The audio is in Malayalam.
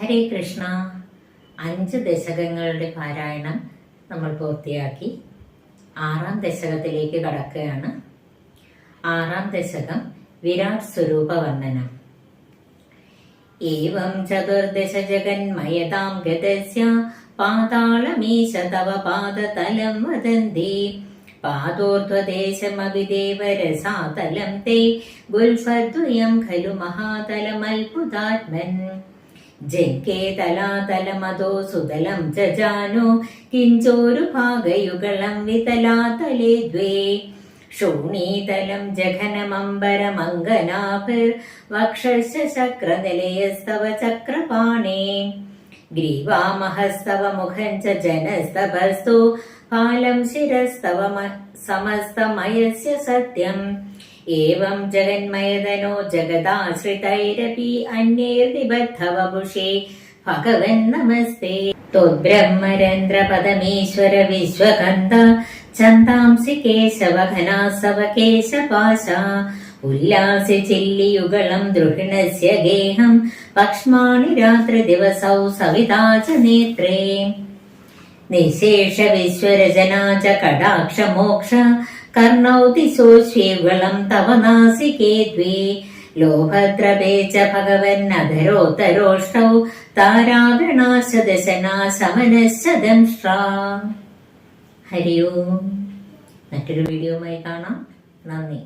ഹരേ കൃഷ്ണ. 5 ദശകങ്ങളുടെ പാരായണം നമ്മൾ പൂർത്തിയാക്കി. 6ാം ദശകത്തിലേക്ക് കടക്കുകയാണ്. 6ാം ദശകം വിരാട് സ്വരൂപ വർണ്ണനം. ഏവം ചതുർദശ ജഗന്മയതാം ഗതസ്യ പാതാളമീശ തവ പാദതലം വദന്തി പാദോർധ്വദേശമവിദേവരസാതലം തേ ഗുൽഫദ്വയം ഖലു മഹാതലമൽപുതാത്മൻ ജഗ്ഗേ തലാതലമതോ സുതലം ജജാനോ കിഞ്ചോരു ഭാഗയുഗളം വിതലാതലേ ദ്വേ ശോണീതലം ജഘനമംബരമംഗനാഭിർ വക്ഷശ്ച ചക്രനിലയസ്തവ ചക്രപാണേ ഗ്രീവാമഹസ്തവ മുഖം ച ജനസ്തഭസ്തു ഫാലം ശിരസ്തവ സമസ്തമയസ്യ സത്യം ഏവം ജഗന്മയതനോ ജഗദാശ്രിതൈരപി അന്യൈർനിബദ്ധവപുഷേ ഭഗവൻ നമസ്തേ ത്വദ്ബ്രഹ്മരന്ധ്രപദമീശ്വര വിശ്വകന്ത ചന്താംസി കേശവഘനാസവ കേശപാശ ഉല്ലാസി ചില്ലിയുഗളം ദ്രുഹിണസ്യ ഗേഹം പക്ഷ്മാണി രാത്രി ദിവസൗ സവിതാ ച നേത്രേ നിശേഷ വിശ്വരചനാ ച കടാക്ഷ മോക്ഷ കർണൗ ദിശോശ്വേവളം തവ നാസികേ ദ്വേ ലോഭദ്രവേ ച ഭഗവൻ അധരോത്തരോഷ്ടൗ താരാഗണാശ ദശനാ ശമനശ്ച ദംഷ്ട്രാ. ഹരി ഓം. മറ്റൊരു വീഡിയോയുമായി കാണാം. നന്ദി.